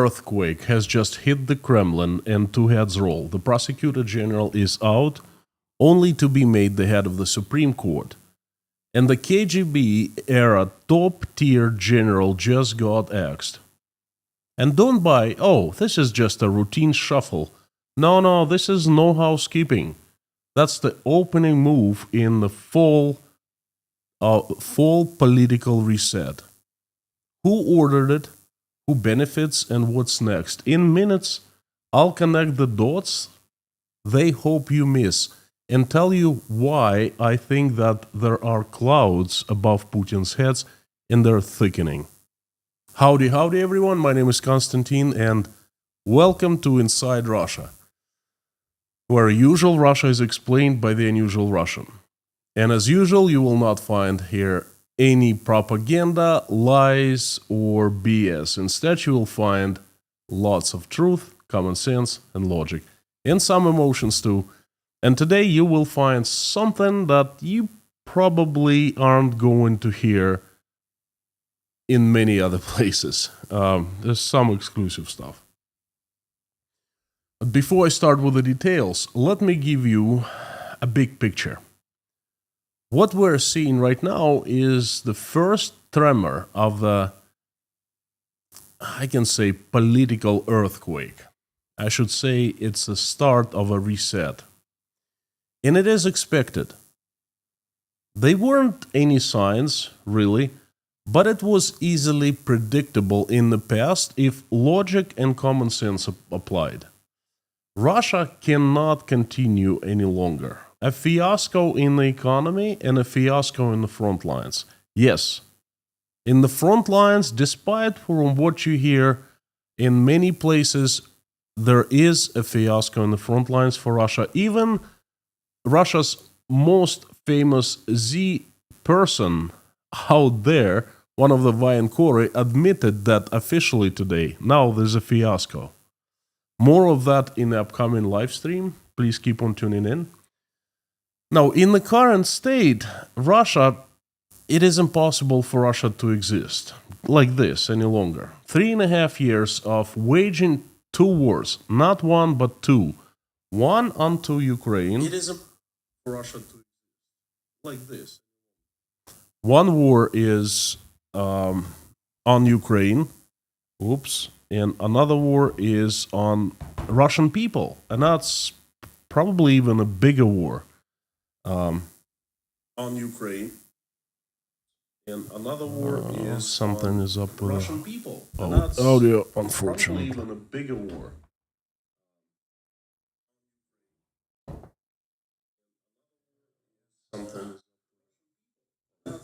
earthquake has just hit the Kremlin and two heads roll. The Prosecutor General is out, only to be made the head of the Supreme Court. And the KGB-era top-tier general just got axed. And don't buy, oh, this is just a routine shuffle. No, this is no housekeeping. That's the opening move in the full political reset. Who ordered it? Who benefits? And what's next? In minutes, I'll connect the dots they hope you miss and tell you why I think that there are clouds above Putin's heads and they're thickening. Howdy everyone, my name is Konstantin and welcome to Inside Russia, where usual Russia is explained by the unusual Russian. And as usual, you will not find here any propaganda, lies, or BS. Instead, you will find lots of truth, common sense, and logic, and some emotions too. And today you will find something that you probably aren't going to hear in many other places. There's some exclusive stuff. But before I start with the details, let me give you a big picture. What we're seeing right now is the first tremor of the, I can say, political earthquake. I should say it's the start of a reset. And it is expected. There weren't any signs, really, but it was easily predictable in the past if logic and common sense applied. Russia cannot continue any longer. A fiasco in the economy and a fiasco in the front lines. Yes, in the front lines, despite from what you hear in many places, there is a fiasco in the front lines for Russia. Even Russia's most famous Z person out there, one of the Vayenkory, admitted that officially today. Now there's a fiasco. More of that in the upcoming live stream. Please keep on tuning in. Now, in the current state, Russia, it is impossible for Russia to exist like this any longer. 3.5 years of waging two wars, not one but two. One onto Ukraine. It is impossible for Russia to exist like this. One war is on Ukraine. Oops. And another war is on Russian people. And that's probably even a bigger war. On Ukraine, and another war is something is up with Russian people. Audio, unfortunately, probably even a bigger war. Something.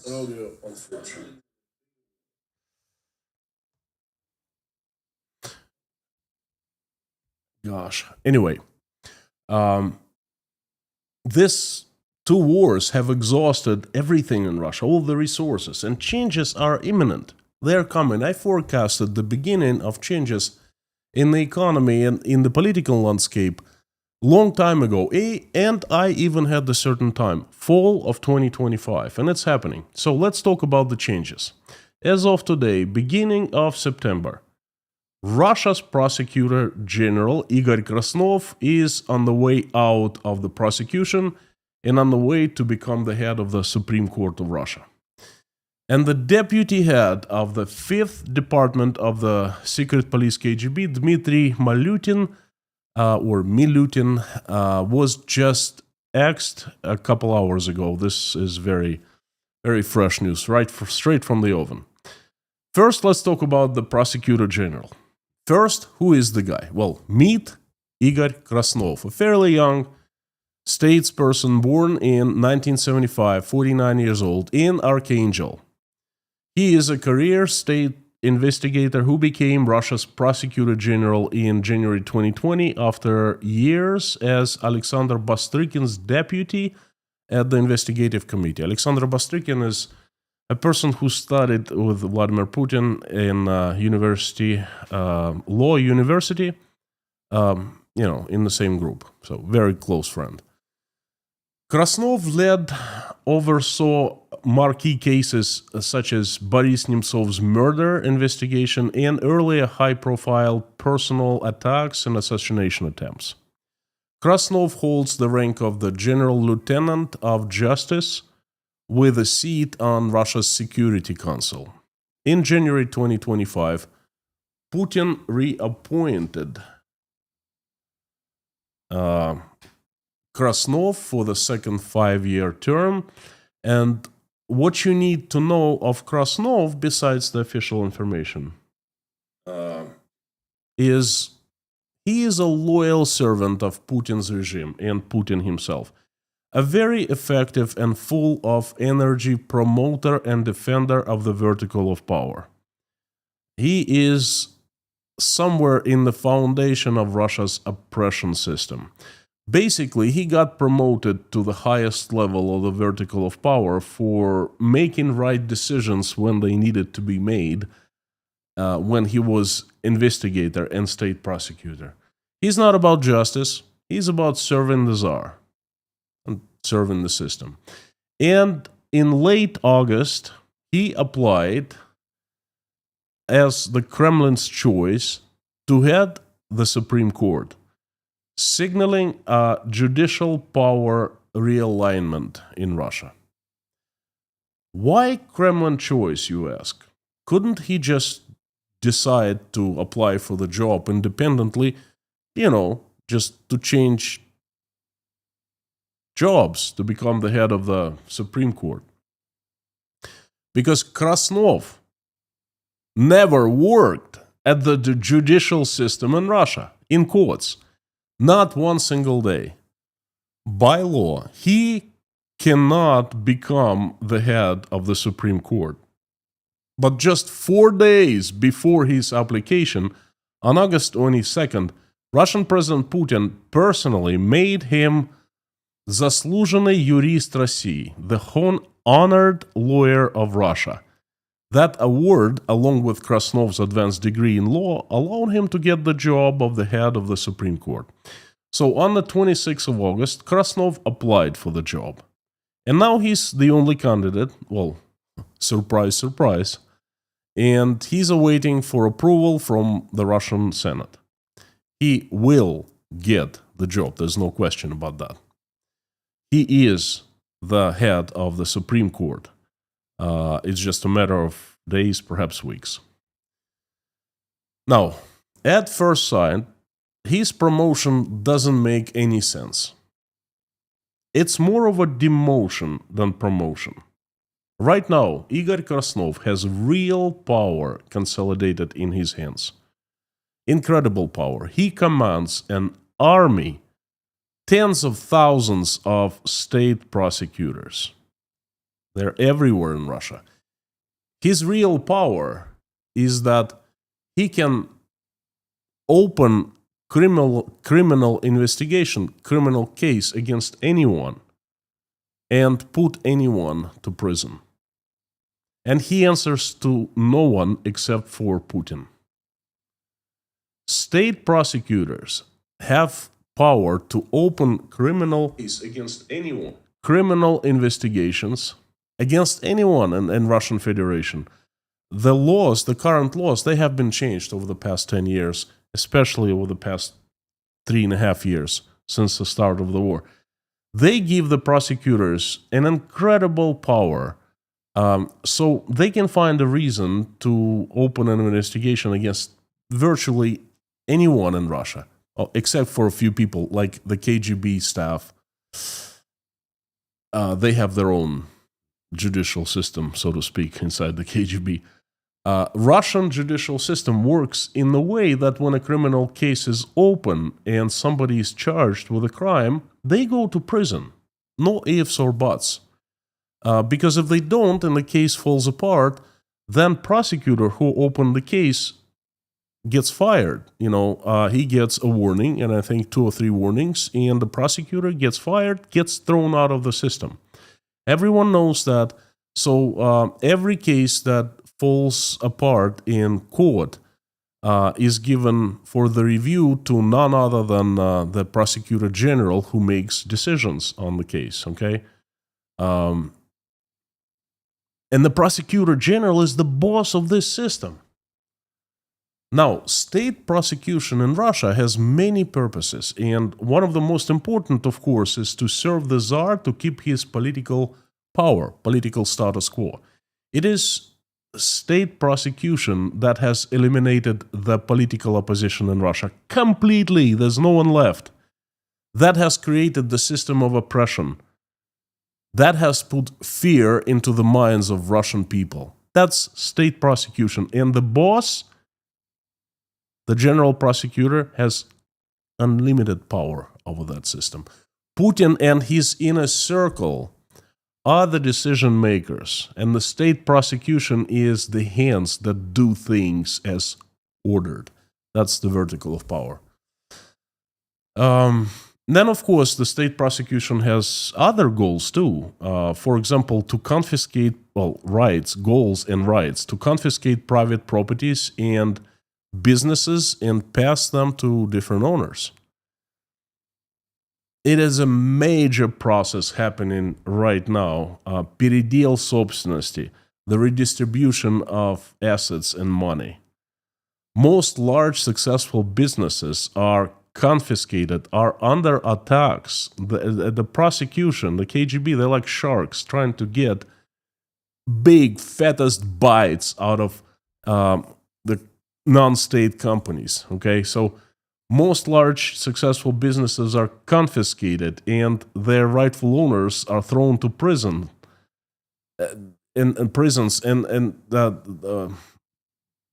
Audio, unfortunately. Gosh. Anyway, this. Two wars have exhausted everything in Russia, all the resources, and changes are imminent. They're coming. I forecasted the beginning of changes in the economy and in the political landscape long time ago, and I even had a certain time, fall of 2025, and it's happening. So let's talk about the changes. As of today, beginning of September, Russia's Prosecutor General Igor Krasnov is on the way out of the prosecution and on the way to become the head of the Supreme Court of Russia. And the deputy head of the 5th Department of the Secret Police KGB, Dmitry Milutin, was just axed a couple hours ago. This is very, very fresh news, straight from the oven. First, let's talk about the Prosecutor General. First, who is the guy? Well, meet Igor Krasnov, a fairly young statesperson born in 1975, 49 years old, in Archangel. He is a career state investigator who became Russia's Prosecutor General in January 2020 after years as Alexander Bastrykin's deputy at the investigative committee. Alexander Bastrykin is a person who studied with Vladimir Putin in law university, in the same group. So very close friend. Krasnov oversaw marquee cases such as Boris Nemtsov's murder investigation and earlier high-profile personal attacks and assassination attempts. Krasnov holds the rank of the General Lieutenant of Justice with a seat on Russia's Security Council. In January 2025, Putin reappointed Krasnov for the second 5-year term, and what you need to know of Krasnov, besides the official information, is he is a loyal servant of Putin's regime and Putin himself, a very effective and full of energy promoter and defender of the vertical of power. He is somewhere in the foundation of Russia's oppression system. Basically, he got promoted to the highest level of the vertical of power for making right decisions when they needed to be made, when he was investigator and state prosecutor. He's not about justice, he's about serving the Tsar and serving the system. And in late August, he applied as the Kremlin's choice to head the Supreme Court, signaling a judicial power realignment in Russia. Why Kremlin choice, you ask? Couldn't he just decide to apply for the job independently, just to change jobs, to become the head of the Supreme Court? Because Krasnov never worked at the judicial system in Russia, in courts. Not one single day. By law, he cannot become the head of the Supreme Court. But just 4 days before his application, on August 22nd, Russian President Putin personally made him Заслуженный юрист России, the honored lawyer of Russia. That award, along with Krasnov's advanced degree in law, allowed him to get the job of the head of the Supreme Court. So on the 26th of August, Krasnov applied for the job. And now he's the only candidate, well, surprise, surprise, and he's awaiting for approval from the Russian Senate. He will get the job, there's no question about that. He is the head of the Supreme Court. It's just a matter of days, perhaps weeks. Now, at first sight, his promotion doesn't make any sense. It's more of a demotion than promotion. Right now, Igor Krasnov has real power consolidated in his hands. Incredible power. He commands an army, tens of thousands of state prosecutors. They're everywhere in Russia. His real power is that he can open criminal investigation, criminal case against anyone and put anyone to prison. And he answers to no one except for Putin. State prosecutors have power to open criminal case against anyone, criminal investigations against anyone in Russian Federation. The laws, the current laws, they have been changed over the past 10 years, especially over the past 3.5 years since the start of the war. They give the prosecutors an incredible power, so they can find a reason to open an investigation against virtually anyone in Russia, except for a few people like the KGB staff. They have their own judicial system, so to speak, inside the KGB. Russian judicial system works in the way that when a criminal case is open and somebody is charged with a crime, they go to prison. No ifs or buts. Because if they don't and the case falls apart, then prosecutor who opened the case gets fired. He gets a warning, and I think 2 or 3 warnings, and the prosecutor gets fired, gets thrown out of the system. Everyone knows that. So every case that falls apart in court, is given for the review to none other than the Prosecutor General, who makes decisions on the case, okay? And the Prosecutor General is the boss of this system. Now, state prosecution in Russia has many purposes, and one of the most important, of course, is to serve the Tsar to keep his political power, political status quo. It is state prosecution that has eliminated the political opposition in Russia completely. There's no one left. That has created the system of oppression. That has put fear into the minds of Russian people. That's state prosecution. And the boss, the general prosecutor, has unlimited power over that system. Putin and his inner circle are the decision makers, and the state prosecution is the hands that do things as ordered. That's the vertical of power. Then, of course, the state prosecution has other goals too. For example, to confiscate rights, goals and rights, to confiscate private properties and businesses and pass them to different owners. It is a major process happening right now. Передел собственности, the redistribution of assets and money. Most large successful businesses are confiscated, are under attacks. The prosecution, the KGB, they're like sharks trying to get big, fattest bites out of the non-state companies. Okay, so most large successful businesses are confiscated and their rightful owners are thrown to prison, in prisons, and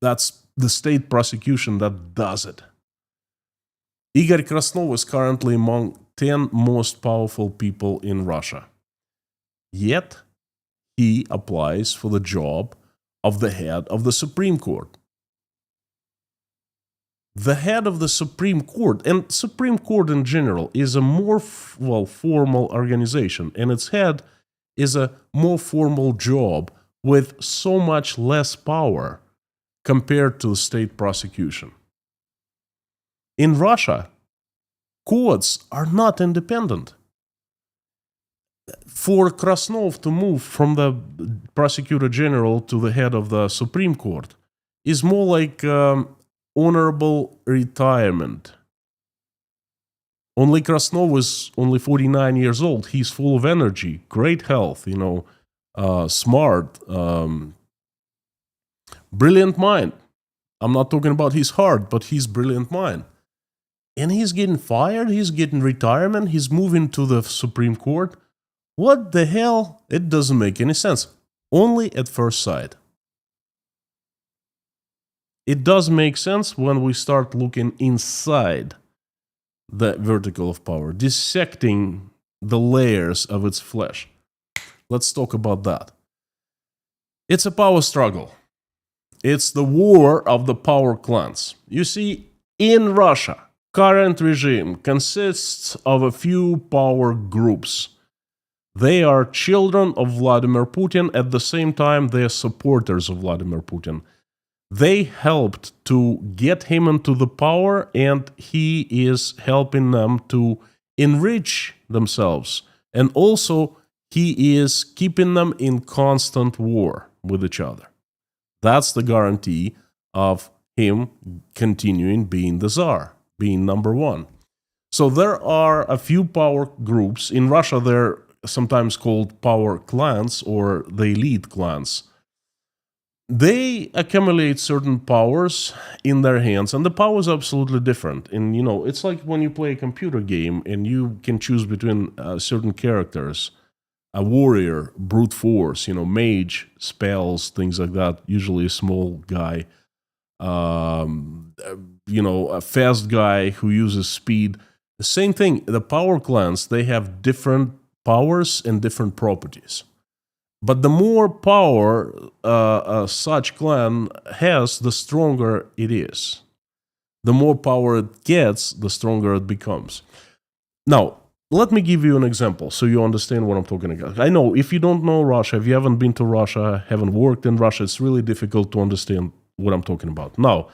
that's the state prosecution that does it. Igor Krasnov is currently among 10 most powerful people in Russia. Yet, he applies for the job of the head of the Supreme Court. The head of the Supreme Court, and Supreme Court in general, is a more formal organization, and its head is a more formal job with so much less power compared to state prosecution. In Russia, courts are not independent. For Krasnov to move from the Prosecutor General to the head of the Supreme Court is more like honorable retirement. Only Krasnov is only 49 years old. He's full of energy, great health, smart, brilliant mind. I'm not talking about his heart, but his brilliant mind. And he's getting fired, he's getting retirement, he's moving to the Supreme Court. What the hell? It doesn't make any sense. Only at first sight. It does make sense when we start looking inside the vertical of power, dissecting the layers of its flesh. Let's talk about that. It's a power struggle. It's the war of the power clans. You see, in Russia, current regime consists of a few power groups. They are children of Vladimir Putin. At the same time, they are supporters of Vladimir Putin. They helped to get him into the power, and he is helping them to enrich themselves. And also, he is keeping them in constant war with each other. That's the guarantee of him continuing being the Tsar, being number one. So there are a few power groups. In Russia, they're sometimes called power clans or the elite clans. They accumulate certain powers in their hands, and the power is absolutely different. And, it's like when you play a computer game and you can choose between certain characters, a warrior, brute force, mage, spells, things like that, usually a small guy, a fast guy who uses speed. The same thing, the power clans, they have different powers and different properties. But the more power such clan has, the stronger it is. The more power it gets, the stronger it becomes. Now, let me give you an example so you understand what I'm talking about. I know if you don't know Russia, if you haven't been to Russia, haven't worked in Russia, it's really difficult to understand what I'm talking about. Now,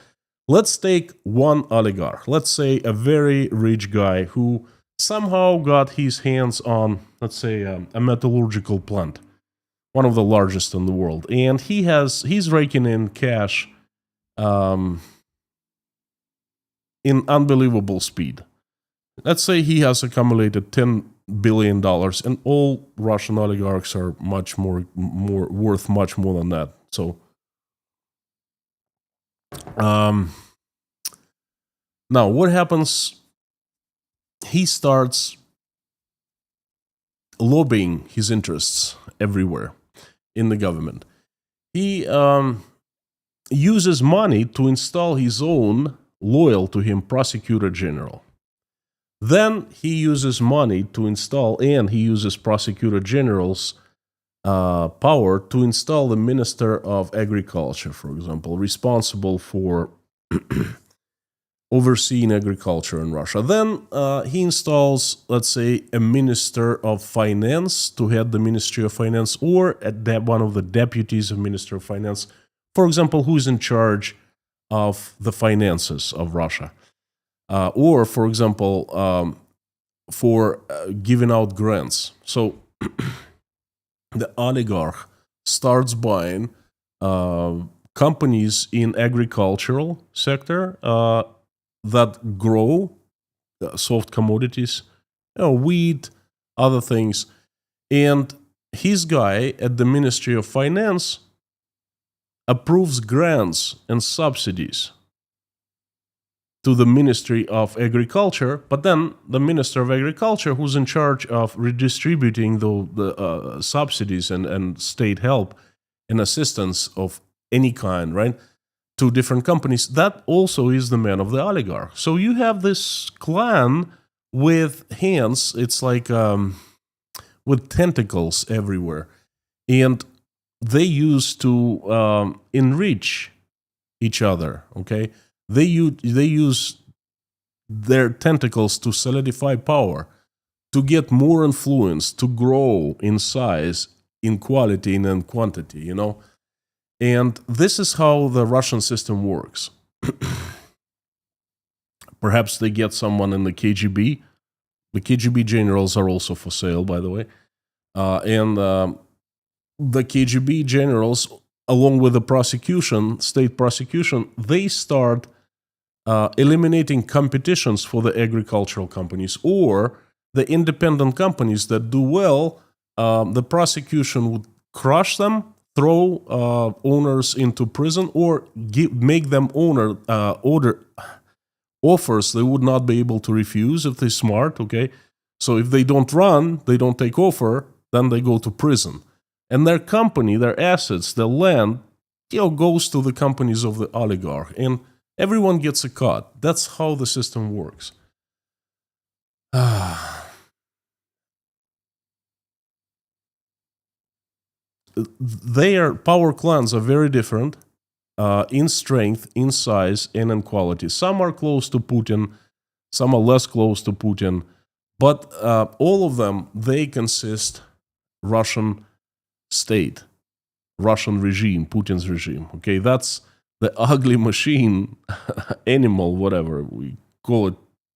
Let's take one oligarch. Let's say a very rich guy who somehow got his hands on, let's say, a metallurgical plant, one of the largest in the world, and he's raking in cash in unbelievable speed. Let's say he has accumulated $10 billion, and all Russian oligarchs are much more worth much more than that. So, now what happens? He starts lobbying his interests everywhere in the government. He uses money to install his own loyal to him Prosecutor General. Then he uses money to install, and he uses Prosecutor General's power to install the Minister of Agriculture, for example, responsible for overseeing agriculture in Russia. Then he installs, let's say, a Minister of Finance to head the Ministry of Finance, or one of the deputies of Minister of Finance, for example, who is in charge of the finances of Russia. Or, for example, for giving out grants. So the oligarch starts buying companies in agricultural sector that grow soft commodities, wheat, other things. And his guy at the Ministry of Finance approves grants and subsidies to the Ministry of Agriculture, but then the Minister of Agriculture, who's in charge of redistributing the subsidies and state help and assistance of any kind, right, to different companies, that also is the man of the oligarch. So you have this clan with hands, it's like with tentacles everywhere, and they used to enrich each other, okay? They use their tentacles to solidify power, to get more influence, to grow in size, in quality, and in quantity, And this is how the Russian system works. Perhaps they get someone in the KGB. The KGB generals are also for sale, by the way. And the KGB generals, along with the prosecution, state prosecution, they start eliminating competitions for the agricultural companies, or the independent companies that do well. The prosecution would crush them, throw owners into prison, or make them order offers they would not be able to refuse if they're smart, okay? So if they don't run, they don't take offer, then they go to prison. And their company, their assets, their land, goes to the companies of the oligarch. And everyone gets a cut. That's how the system works. Their power clans are very different in strength, in size, and in quality. Some are close to Putin, some are less close to Putin, but all of them, they consist Russian state, Russian regime, Putin's regime. Okay, that's the ugly machine, animal, whatever we call it,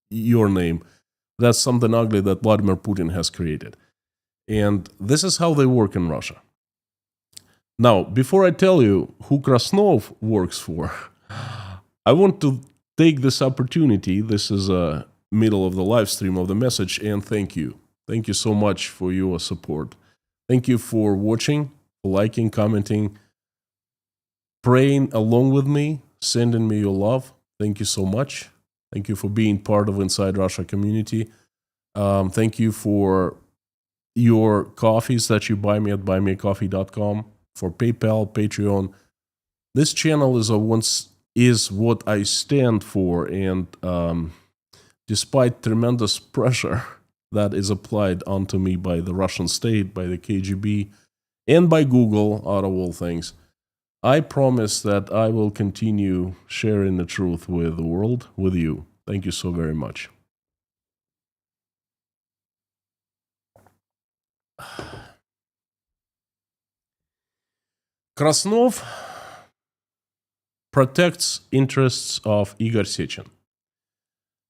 your name. That's something ugly that Vladimir Putin has created. And this is how they work in Russia. Now, before I tell you who Krasnov works for, I want to take this opportunity. This is a middle of the live stream of the message, and thank you. Thank you so much for your support. Thank you for watching, liking, commenting, praying along with me, sending me your love. Thank you so much. Thank you for being part of Inside Russia community. Thank you for your coffees that you buy me at buymeacoffee.com, for PayPal, Patreon. This channel is what I stand for, and despite tremendous pressure that is applied onto me by the Russian state, by the KGB, and by Google, out of all things, I promise that I will continue sharing the truth with the world, with you. Thank you so very much. Krasnov protects interests of Igor Sechin.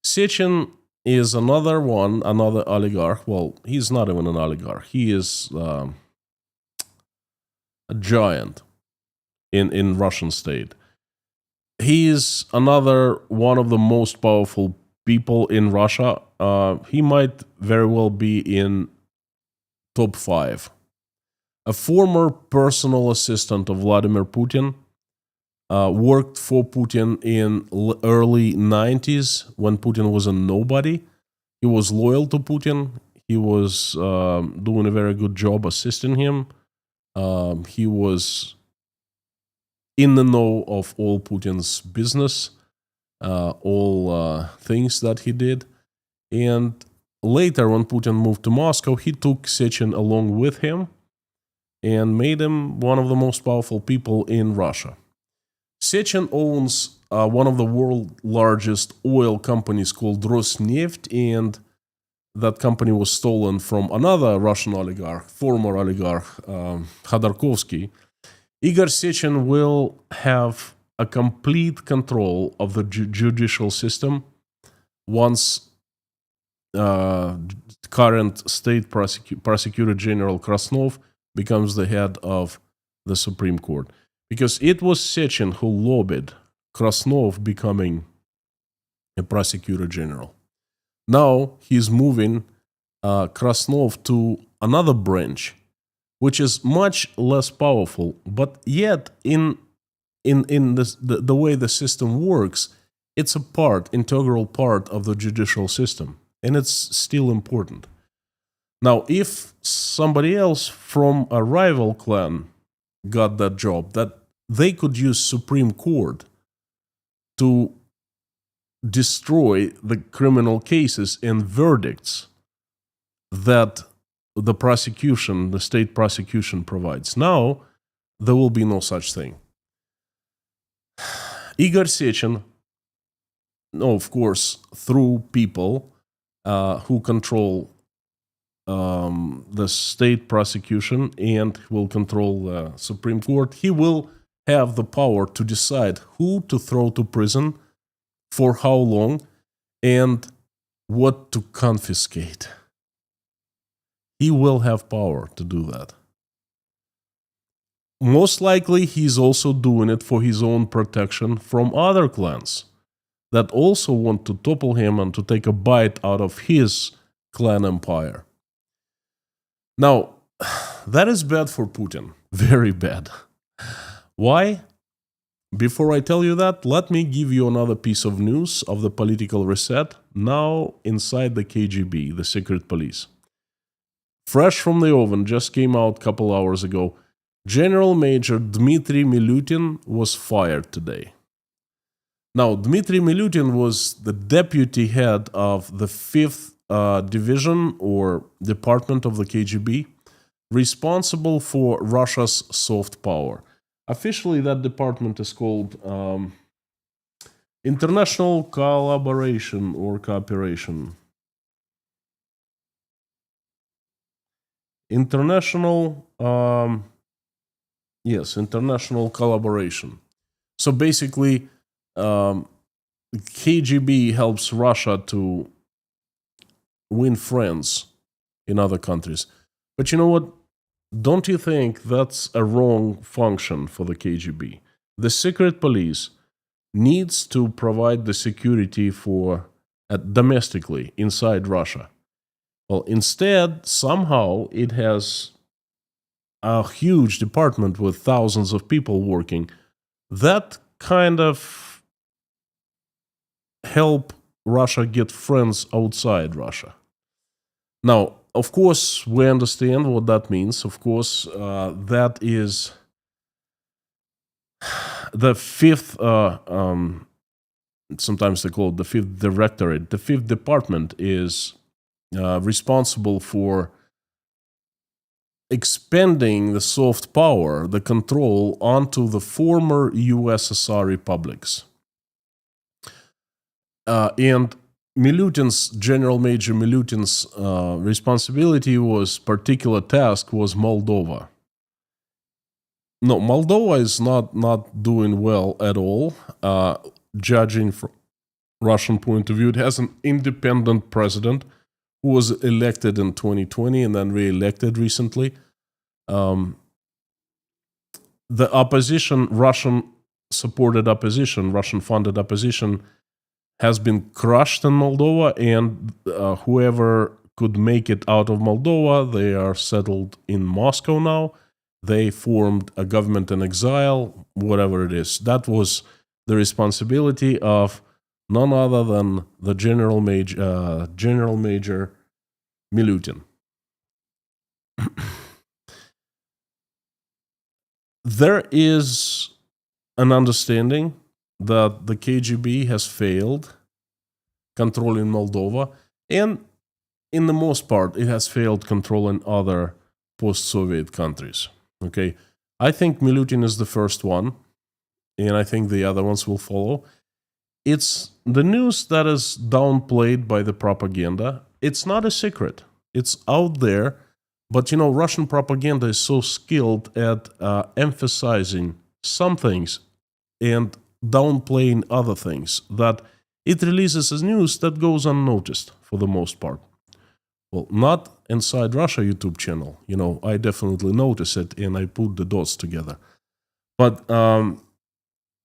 Sechin is another oligarch. Well, he's not even an oligarch. He is a giant in Russian state. He is another one of the most powerful people in Russia. He might very well be in top 5. A former personal assistant of Vladimir Putin, worked for Putin in early 90s when Putin was a nobody. He was loyal to Putin. He was doing a very good job assisting him. He was in the know of all Putin's business, all things that he did. And later, when Putin moved to Moscow, he took Sechin along with him and made him one of the most powerful people in Russia. Sechin owns one of the world's largest oil companies called Rosneft, and that company was stolen from another Russian oligarch, former oligarch, Khodorkovsky. Igor Sechin will have a complete control of the judicial system once current state prosecutor General Krasnov becomes the head of the Supreme Court. Because it was Sechin who lobbied Krasnov becoming a prosecutor general. Now he's moving Krasnov to another branch, which is much less powerful, but yet in the way the system works, it's a integral part of the judicial system, and it's still important. Now, if somebody else from a rival clan got that job, that they could use Supreme Court to destroy the criminal cases and verdicts that the state prosecution provides. Now, there will be no such thing. Igor Sechin, of course, through people who control the state prosecution and will control the Supreme Court, he will have the power to decide who to throw to prison, for how long, and what to confiscate. He will have power to do that. Most likely, he's also doing it for his own protection from other clans that also want to topple him and to take a bite out of his clan empire. Now, that is bad for Putin. Very bad. Why? Before I tell you that, let me give you another piece of news of the political reset now inside the KGB, the secret police. Fresh from the oven, just came out a couple hours ago. General Major Dmitry Milutin was fired today. Now, Dmitry Milutin was the deputy head of the 5th division or department of the KGB, responsible for Russia's soft power. Officially, that department is called International Collaboration or Cooperation. International Collaboration. So basically, KGB helps Russia to win friends in other countries. But you know what? Don't you think that's a wrong function for the KGB? The secret police needs to provide the security for domestically inside Russia. Well, instead, somehow it has a huge department with thousands of people working that kind of help Russia get friends outside Russia. Now, of course, we understand what that means. Of course, that is the 5th, sometimes they call it the 5th directorate. The 5th department is responsible for expanding the soft power, the control, onto the former USSR republics. And General Major Milutin's responsibility particular task was Moldova. No, Moldova is not doing well at all, judging from Russian point of view. It has an independent president who was elected in 2020 and then re-elected recently. The opposition, Russian-supported opposition, Russian-funded opposition, has been crushed in Moldova, and whoever could make it out of Moldova, they are settled in Moscow now. They formed a government in exile, whatever it is. That was the responsibility of none other than the General Major Milutin. There is an understanding that the KGB has failed controlling Moldova, and in the most part, it has failed controlling other post-Soviet countries. Okay, I think Milutin is the first one, and I think the other ones will follow. It's the news that is downplayed by the propaganda. It's not a secret. It's out there. But, Russian propaganda is so skilled at emphasizing some things and downplaying other things that it releases as news that goes unnoticed for the most part. Well, not inside Russia YouTube channel. I definitely notice it and I put the dots together. But, and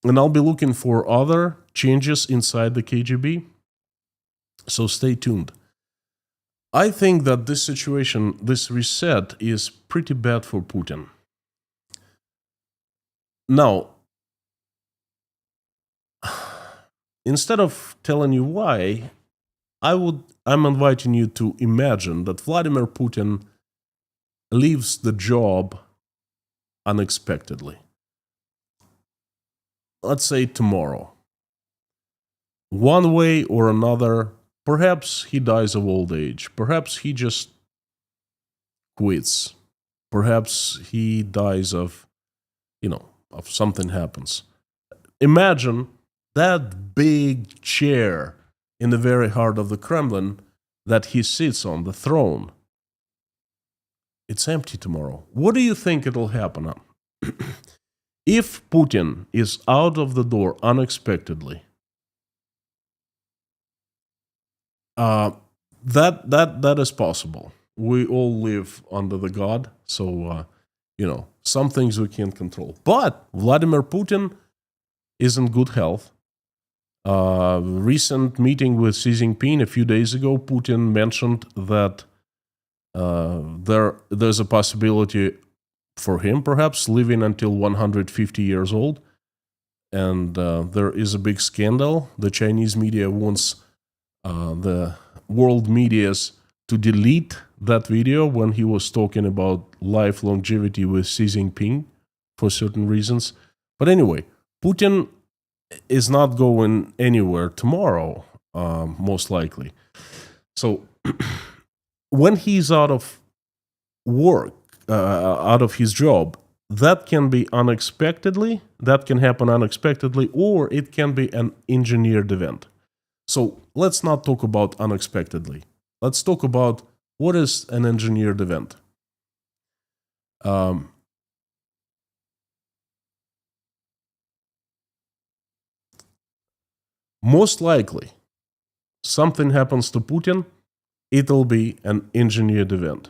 I'll be looking for other changes inside the KGB. So stay tuned. I think that this situation, this reset, is pretty bad for Putin. Now, instead of telling you why, I'm inviting you to imagine that Vladimir Putin leaves the job unexpectedly. Let's say tomorrow. One way or another, perhaps he dies of old age. Perhaps he just quits. Perhaps he dies of something happens. Imagine that big chair in the very heart of the Kremlin that he sits on, the throne. It's empty tomorrow. What do you think it'll happen on? If Putin is out of the door unexpectedly, that is possible. We all live under the God, so some things we can't control. But Vladimir Putin is in good health. Recent meeting with Xi Jinping a few days ago, Putin mentioned that there's a possibility for him, perhaps living until 150 years old. And there is a big scandal. The Chinese media wants the world medias to delete that video when he was talking about life longevity with Xi Jinping for certain reasons. But anyway, Putin is not going anywhere tomorrow, most likely. So when he's out of work, out of his job, that can be unexpectedly, that can happen unexpectedly, or it can be an engineered event. So let's not talk about unexpectedly. Let's talk about what is an engineered event. Most likely, something happens to Putin, it'll be an engineered event.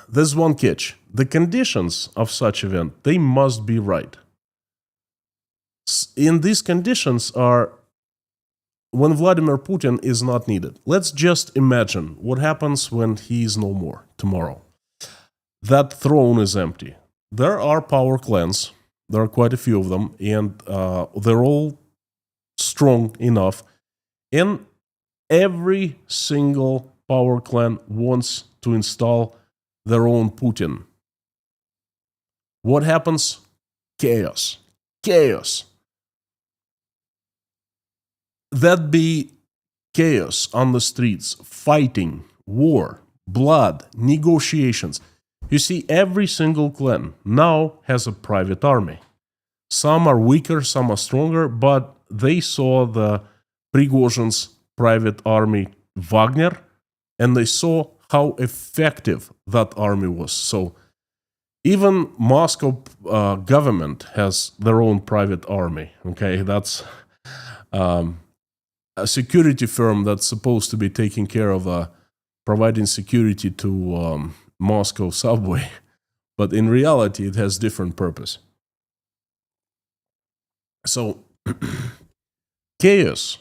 There's one catch. The conditions of such event, they must be right. In these conditions are when Vladimir Putin is not needed. Let's just imagine what happens when he is no more tomorrow. That throne is empty. There are power clans. There are quite a few of them, and they're all strong enough. And every single power clan wants to install their own Putin. What happens? Chaos. Chaos. That'd be chaos on the streets, fighting, war, blood, negotiations. You see, every single clan now has a private army. Some are weaker, some are stronger, but they saw the Prigozhin's private army, Wagner, and they saw how effective that army was. So Even Moscow government has their own private army. Okay, that's a security firm that's supposed to be taking care of providing security to Moscow subway, but in reality, it has different purpose. So chaos,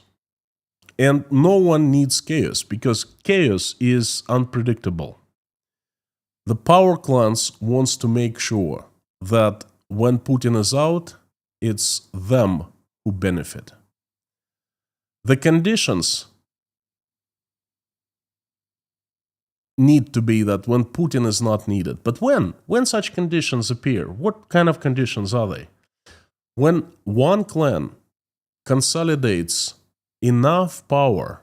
and no one needs chaos because chaos is unpredictable. The power clans wants to make sure that when Putin is out, it's them who benefit. The conditions need to be that when Putin is not needed. But when such conditions appear, what kind of conditions are they? When one clan consolidates enough power,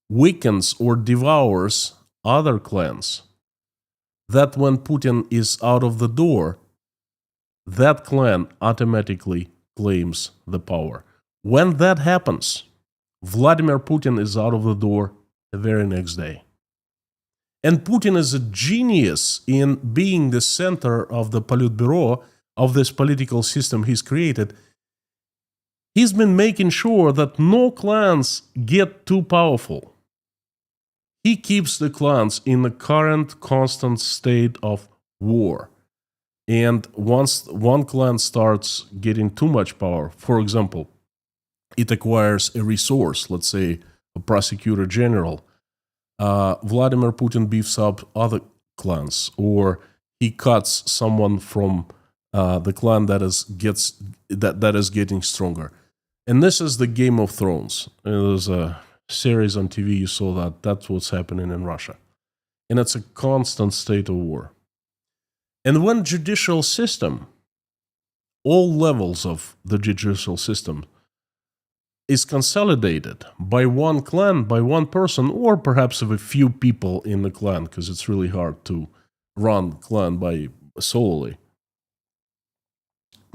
weakens or devours other clans, that when Putin is out of the door, that clan automatically claims the power. When that happens, Vladimir Putin is out of the door the very next day. And Putin is a genius in being the center of the Politburo, of this political system he's created. He's been making sure that no clans get too powerful. He keeps the clans in the current constant state of war. And once one clan starts getting too much power, for example, it acquires a resource, let's say a prosecutor general, Vladimir Putin beefs up other clans, or he cuts someone from the clan that is getting stronger. And this is the Game of Thrones. There's a series on TV, you saw that. That's what's happening in Russia. And it's a constant state of war. And when judicial system, all levels of the judicial system, is consolidated by one clan, by one person, or perhaps of a few people in the clan, because it's really hard to run clan by solely.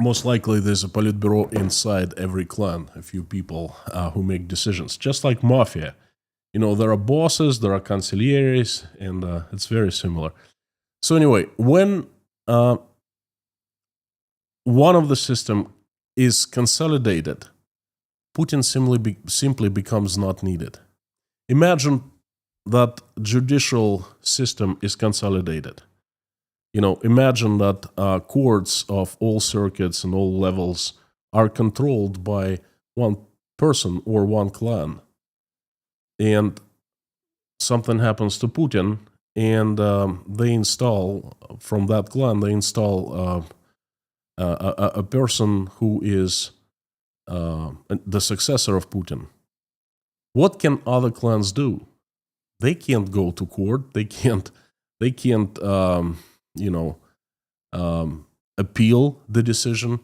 Most likely there's a politburo inside every clan, a few people who make decisions, just like mafia. You know, there are bosses, there are consiglieres, and it's very similar. So anyway, when one of the system is consolidated, Putin simply becomes not needed. Imagine that judicial system is consolidated. You know, imagine that courts of all circuits and all levels are controlled by one person or one clan. And something happens to Putin, and they install, from that clan, they install a person who is the successor of Putin. What can other clans do? They can't go to court. They can't appeal the decision.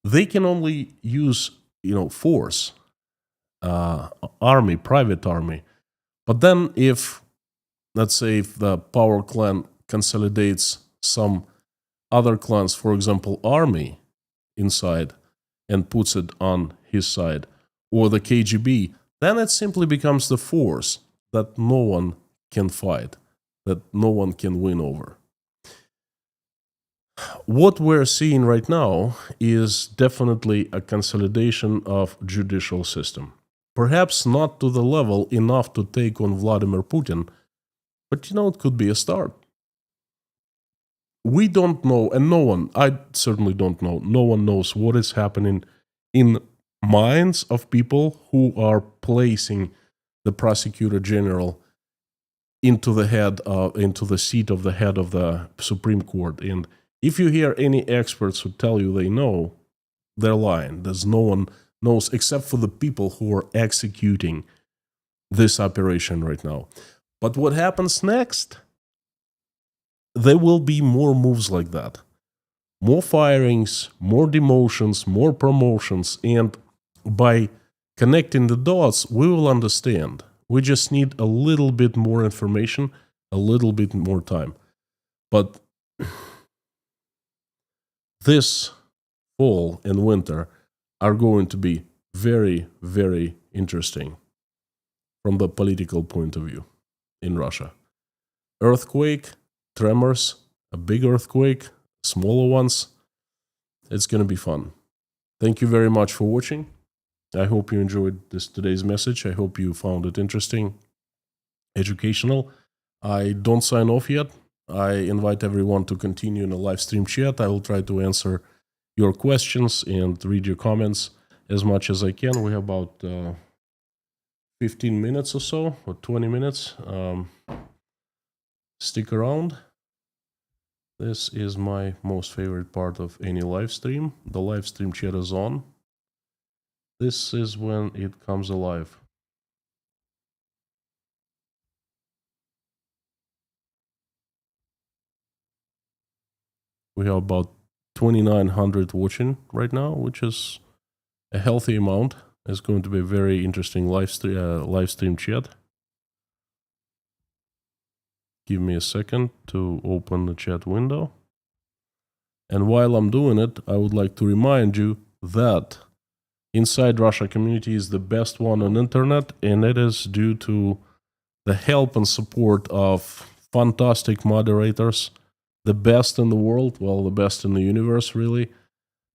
They can only use, force, army, private army. But then if, let's say, if the power clan consolidates some other clans, for example, army inside, and puts it on his side, or the KGB, then it simply becomes the force that no one can fight, that no one can win over. What we're seeing right now is definitely a consolidation of judicial system. Perhaps not to the level enough to take on Vladimir Putin, but it could be a start. We don't know, and no one, I certainly don't know, no one knows what is happening in minds of people who are placing the Prosecutor General into the seat of the head of the Supreme Court. And if you hear any experts who tell you they know, they're lying. There's no one knows except for the people who are executing this operation right now. But what happens next? There will be more moves like that. More firings, more demotions, more promotions, and by connecting the dots, we will understand. We just need a little bit more information, a little bit more time. But this fall and winter are going to be very, very interesting from the political point of view in Russia. Earthquake, tremors, a big earthquake, smaller ones. It's going to be fun. Thank you very much for watching. I hope you enjoyed today's message. I hope you found it interesting, educational. I don't sign off yet. I invite everyone to continue in the live stream chat. I will try to answer your questions and read your comments as much as I can. We have about 15 minutes or so, or 20 minutes. Stick around. This is my most favorite part of any live stream. The live stream chat is on. This is when it comes alive. We have about 2,900 watching right now, which is a healthy amount. It's going to be a very interesting live stream chat. Give me a second to open the chat window. And while I'm doing it, I would like to remind you that Inside Russia community is the best one on internet, and it is due to the help and support of fantastic moderators, the best in the world, well, the best in the universe, really.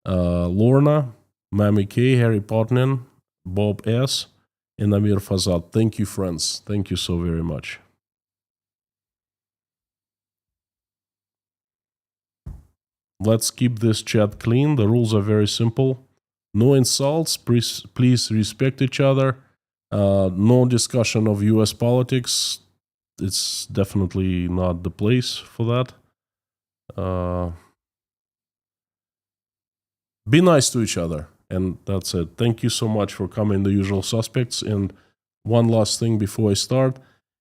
Lorna, Mami K, Harry Potnin, Bob S, and Amir Fazad. Thank you, friends. Thank you so very much. Let's keep this chat clean. The rules are very simple. No insults. Please respect each other. No discussion of US politics. It's definitely not the place for that. Be nice to each other. And that's it. Thank you so much for coming, the usual suspects. And one last thing before I start.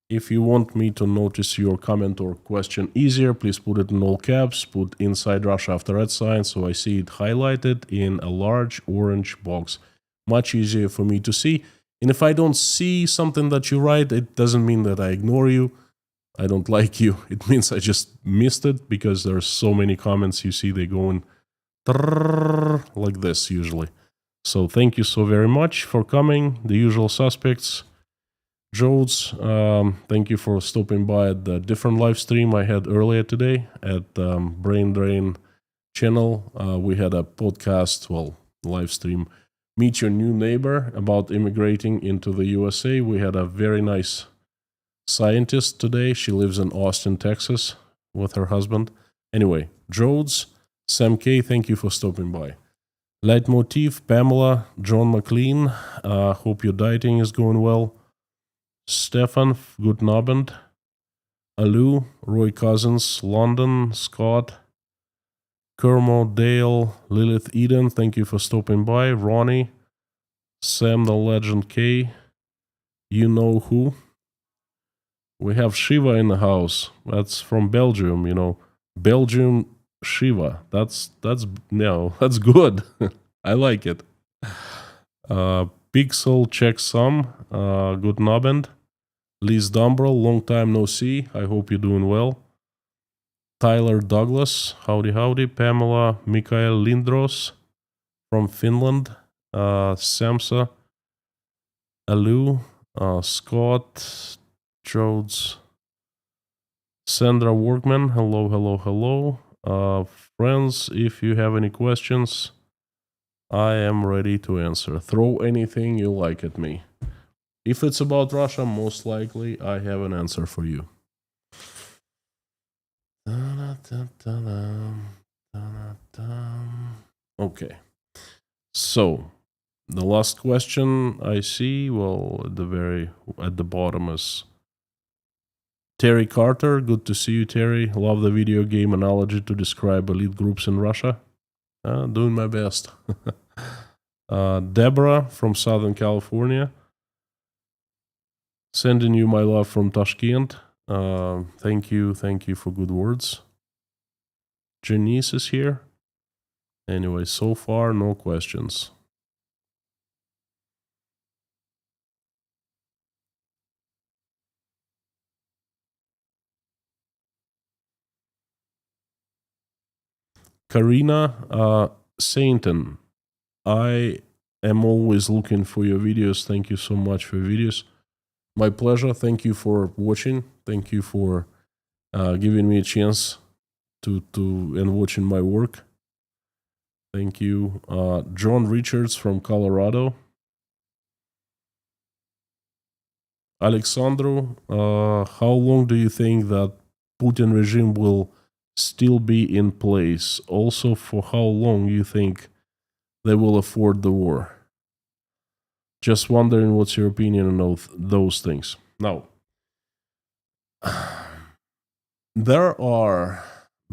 If you want me to notice your comment or question easier, please put it in all caps, put Inside Russia after @ so I see it highlighted in a large orange box. Much easier for me to see. And if I don't see something that you write, it doesn't mean that I ignore you. I don't like you. It means I just missed it because there's so many comments you see they going like this usually. So thank you so very much for coming, the usual suspects. Jodes, thank you for stopping by at the different live stream I had earlier today at Brain Drain channel. We had a podcast, live stream, Meet Your New Neighbor, about immigrating into the USA. We had a very nice scientist today. She lives in Austin, Texas with her husband. Anyway, Jodes, Sam K, thank you for stopping by. Leitmotiv, Pamela, John McLean, hope your dieting is going well. Stefan, guten Abend. Alu, Roy Cousins, London, Scott, Kermo, Dale, Lilith Eden, thank you for stopping by. Ronnie, Sam the Legend K, you know who. We have Shiva in the house. That's from Belgium, you know. Belgium Shiva. That's good. I like it. Pixel Checksum, guten Abend. Liz Dumbrell, long time no see. I hope you're doing well. Tyler Douglas, howdy howdy. Pamela, Mikael Lindros from Finland. Samsa, Alu, Scott, Jodes, Sandra Workman, hello. Friends, if you have any questions, I am ready to answer. Throw anything you like at me. If it's about Russia, most likely I have an answer for you. Okay. So, the last question I see, at the bottom is Terry Carter. Good to see you, Terry. Love the video game analogy to describe elite groups in Russia. Doing my best. Deborah from Southern California. Sending you my love from Tashkent. Thank you for good words. Janice is here. Anyway, so far, no questions. Karina Sainton, I am always looking for your videos. Thank you so much for your videos. My pleasure. Thank you for watching. Thank you for giving me a chance and watching my work. Thank you. John Richards from Colorado. Alexandru, how long do you think that Putin regime will still be in place? Also, for how long you think they will afford the war? Just wondering what's your opinion on those things. Now, there are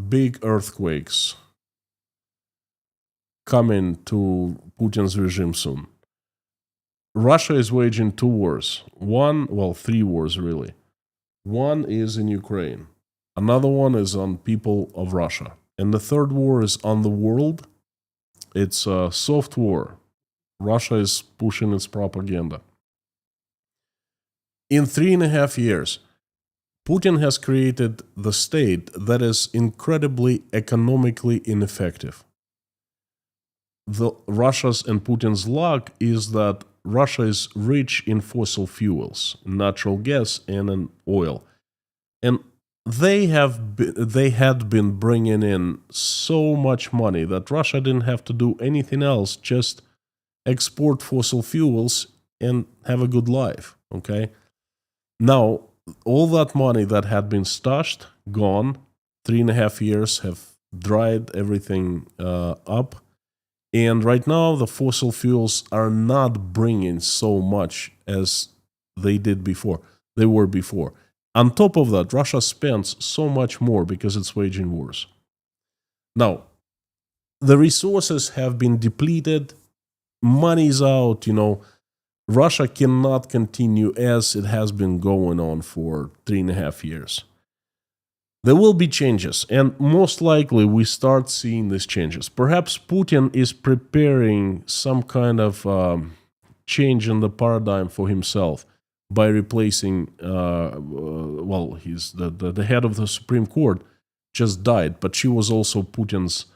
big earthquakes coming to Putin's regime soon. Russia is waging 2 wars. 3 wars really. One is in Ukraine. Another one is on people of Russia. And the third war is on the world. It's a soft war. Russia is pushing its propaganda. In 3.5 years, Putin has created the state that is incredibly economically ineffective. Russia's and Putin's luck is that Russia is rich in fossil fuels, natural gas and in oil. And they had been bringing in so much money that Russia didn't have to do anything else, just export fossil fuels and have a good life, okay? Now, all that money that had been stashed, gone. 3.5 years have dried everything up. And right now, the fossil fuels are not bringing so much as they were before. On top of that, Russia spends so much more because it's waging wars. Now, the resources have been depleted. Money's out, Russia cannot continue as it has been going on for 3.5 years. There will be changes, and most likely we start seeing these changes. Perhaps Putin is preparing some kind of change in the paradigm for himself by replacing, he's the head of the Supreme Court just died, but she was also Putin's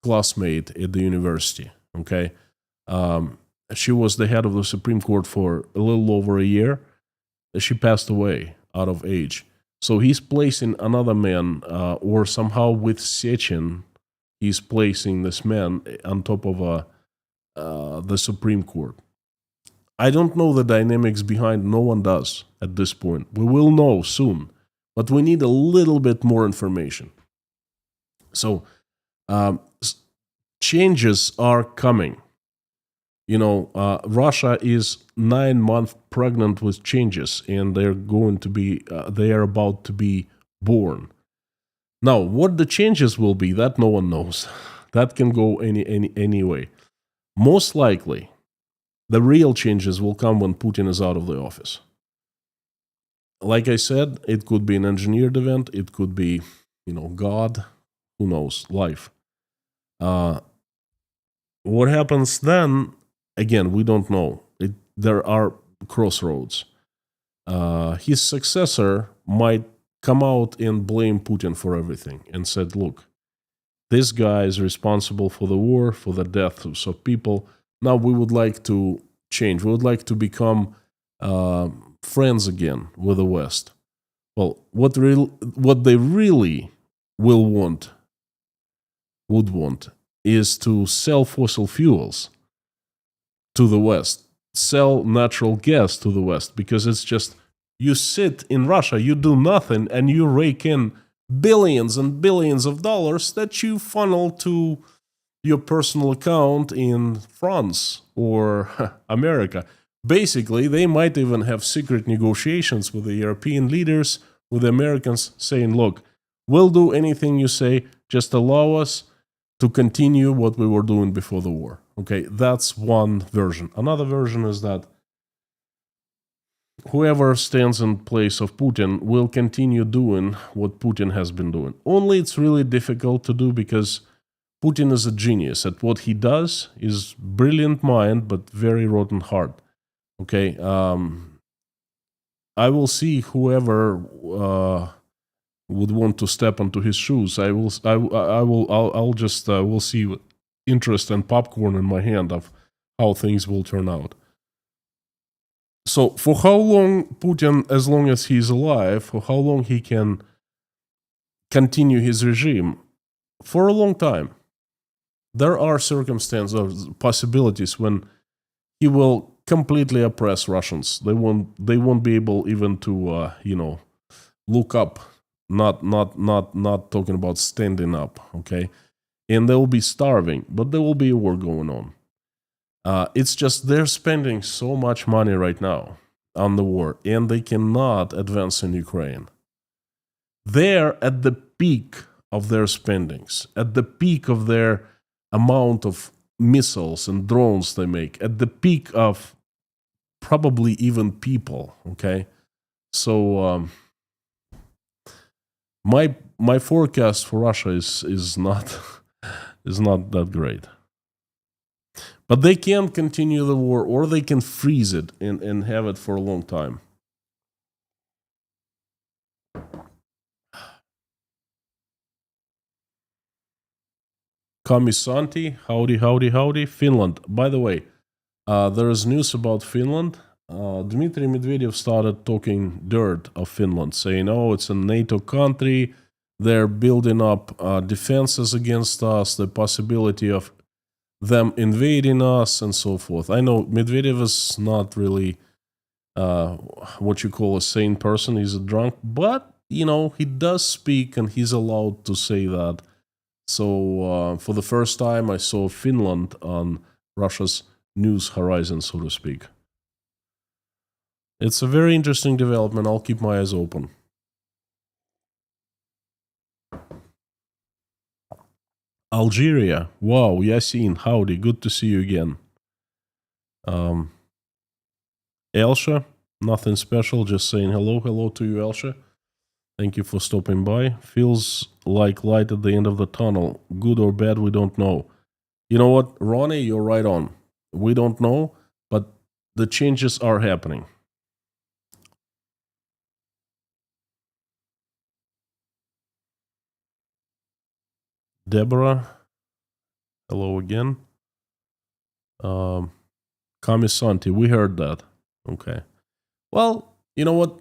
classmate at the university, okay? She was the head of the Supreme Court for a little over a year. She passed away out of age. So he's placing another man, or somehow with Sechin, he's placing this man on top of the Supreme Court. I don't know the dynamics behind, no one does at this point. We will know soon, but we need a little bit more information. So changes are coming. Russia is 9 months pregnant with changes, and they are about to be born. Now, what the changes will be, that no one knows. That can go any way. Most likely, the real changes will come when Putin is out of the office. Like I said, it could be an engineered event. It could be, God, who knows, life. What happens then? Again, we don't know. There are crossroads. His successor might come out and blame Putin for everything and said, look, this guy is responsible for the war, for the deaths of people. Now we would like to change. We would like to become friends again with the West. Well, what they really would want is to sell fossil fuels to the West, sell natural gas to the West, because it's just, you sit in Russia, you do nothing, and you rake in billions and billions of dollars that you funnel to your personal account in France or America. Basically, they might even have secret negotiations with the European leaders, with the Americans, saying, look, we'll do anything you say, just allow us to continue what we were doing before the war. Okay, that's one version. Another version is that whoever stands in place of Putin will continue doing what Putin has been doing. Only it's really difficult to do because Putin is a genius at what he does. Is brilliant mind, but very rotten heart. Okay, I will see whoever would want to step onto his shoes. I'll just we'll see with interest and popcorn in my hand of how things will turn out. So for how long Putin, as long as he's alive, for how long he can continue his regime, for a long time. There are circumstances or possibilities when he will completely oppress Russians. They won't be able even to look up. Not talking about standing up. Okay, and they will be starving, but there will be a war going on. It's just they're spending so much money right now on the war, and they cannot advance in Ukraine. They're at the peak of their spendings, at the peak of their amount of missiles and drones they make, at the peak of probably even people. Okay, so my forecast for Russia is not is not that great. But they can continue the war, or they can freeze it and have it for a long time. Kamisanti, howdy, Finland. By the way, there is news about Finland. Dmitry Medvedev started talking dirt of Finland, saying, oh, it's a NATO country, they're building up defenses against us, the possibility of them invading us, and so forth. I know Medvedev is not really what you call a sane person, he's a drunk, but, he does speak and he's allowed to say that. So for the first time, I saw Finland on Russia's news horizon, so to speak. It's a very interesting development. I'll keep my eyes open. Algeria. Wow, Yasin, howdy. Good to see you again. Elsha, nothing special. Just saying hello to you, Elsha. Thank you for stopping by. Feels like light at the end of the tunnel. Good or bad, we don't know. You know what, Ronnie, you're right on. We don't know, but the changes are happening. Deborah, hello again. Kamisanti, we heard that. Okay. Well, you know what?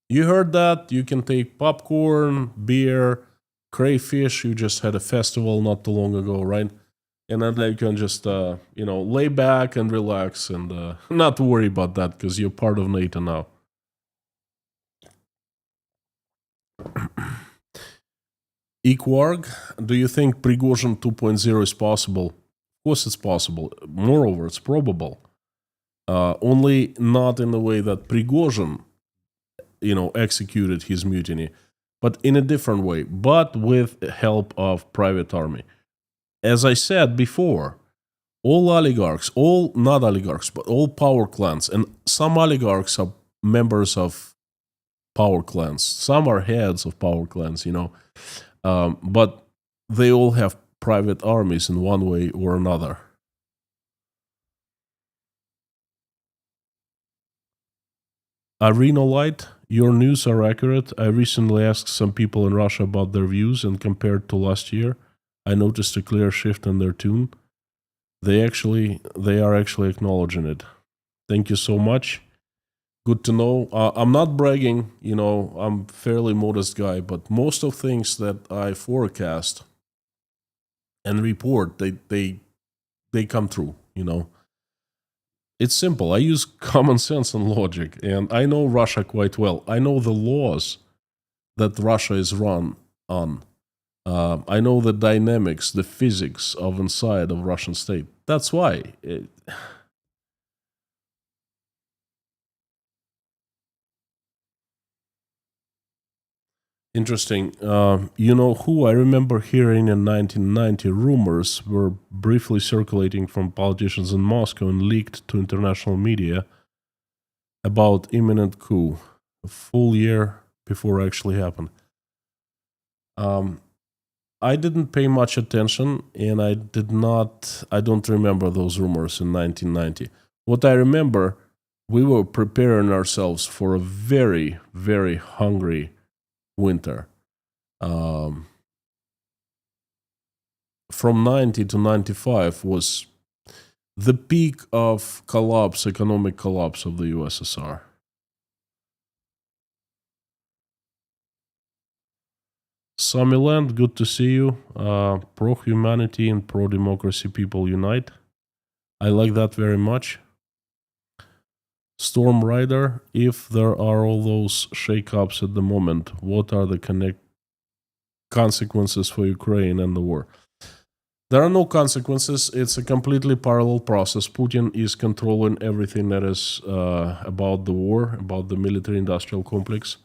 You heard that. You can take popcorn, beer, crayfish. You just had a festival not too long ago, right? And then you can just, lay back and relax and not worry about that because you're part of NATO now. Equarg, do you think Prigozhin 2.0 is possible? Of course it's possible. Moreover, it's probable. Only not in the way that Prigozhin, executed his mutiny, but in a different way, but with help of private army. As I said before, all oligarchs, all not oligarchs, but all power clans, and some oligarchs are members of power clans, some are heads of power clans, but they all have private armies in one way or another. Arena Light, your news are accurate. I recently asked some people in Russia about their views, and compared to last year, I noticed a clear shift in their tune. They are actually acknowledging it. Thank you so much. Good to know. I'm not bragging, I'm a fairly modest guy, but most of things that I forecast and report, they come true, It's simple. I use common sense and logic, and I know Russia quite well. I know the laws that Russia is run on. I know the dynamics, the physics of inside of Russian state. That's why. Interesting. You know who? I remember hearing in 1990 rumors were briefly circulating from politicians in Moscow and leaked to international media about imminent coup, a full year before it actually happened. I didn't pay much attention, and I don't remember those rumors in 1990. What I remember, we were preparing ourselves for a very, very hungry winter. From 90 to 95 was the peak of economic collapse of the USSR. Samiland, good to see you. Pro-humanity and pro-democracy people unite. I like that very much. Storm Rider, if there are all those shake-ups at the moment, what are the consequences for Ukraine and the war? There are no consequences. It's a completely parallel process. Putin is controlling everything that is about the war, about the military-industrial complex.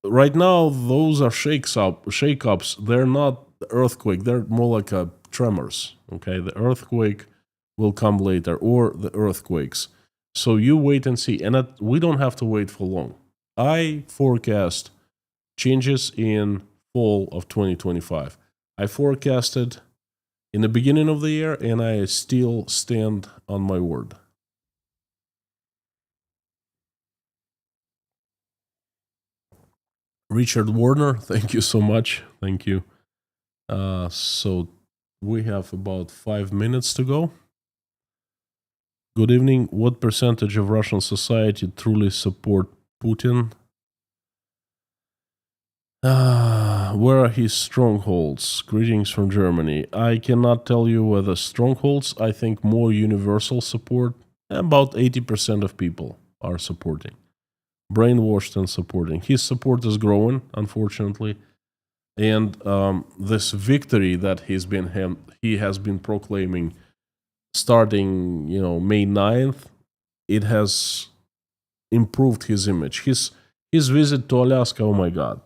Right now, those are shake-ups. They're not earthquake. They're more like tremors. Okay, the earthquake will come later, or the earthquakes. So you wait and see, and we don't have to wait for long. I forecast changes in fall of 2025. I forecasted in the beginning of the year, and I still stand on my word. Richard Warner, thank you so much. Thank you. So we have about 5 minutes to go. Good evening. What percentage of Russian society truly support Putin? Where are his strongholds? Greetings from Germany. I cannot tell you whether strongholds. I think more universal support. About 80% of people are supporting. Brainwashed and supporting. His support is growing, unfortunately. And this victory that he has been proclaiming starting, May 9th, it has improved his image. His visit to Alaska, oh my God,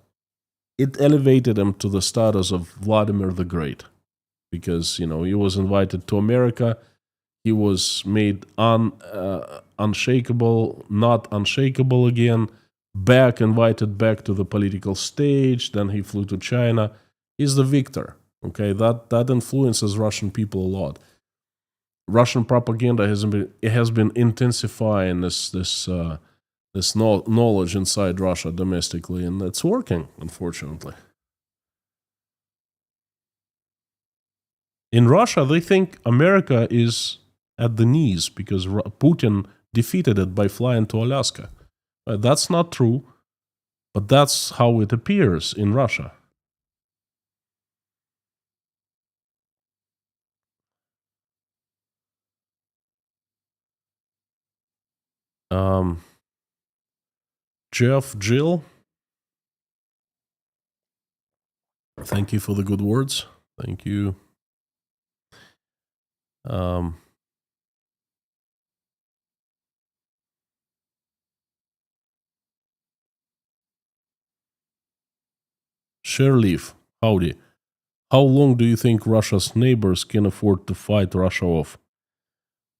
it elevated him to the status of Vladimir the Great, because he was invited to America. He was made unshakable, not unshakable again, invited back to the political stage. Then he flew to China. He's the victor. Okay, that influences Russian people a lot. Russian propaganda has been intensifying this knowledge inside Russia domestically, and it's working, unfortunately. In Russia, they think America is at the knees because Putin defeated it by flying to Alaska. That's not true, but that's how it appears in Russia. Jeff, Jill, thank you for the good words. Thank you. Sherleaf, howdy. How long do you think Russia's neighbors can afford to fight Russia off?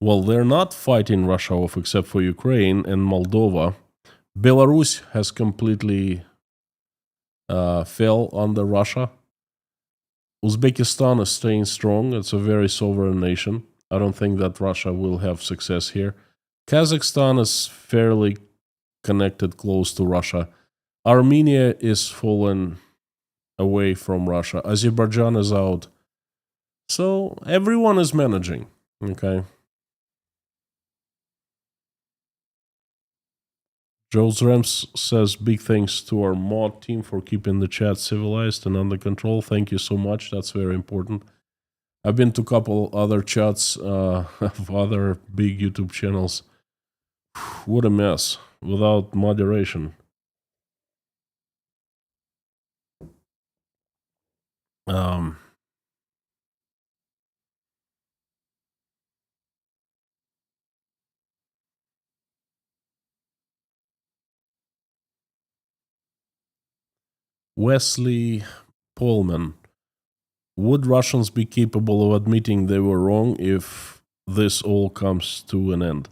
Well, they're not fighting Russia off except for Ukraine and Moldova. Belarus has completely fell under Russia. Uzbekistan is staying strong. It's a very sovereign nation. I don't think that Russia will have success here. Kazakhstan is fairly connected close to Russia. Armenia is fallen away from Russia. Azerbaijan is out. So everyone is managing. Okay. Jules Rams says big thanks to our mod team for keeping the chat civilized and under control. Thank you so much. That's very important. I've been to a couple other chats of other big YouTube channels. What a mess without moderation. Wesley Pullman. Would Russians be capable of admitting they were wrong if this all comes to an end?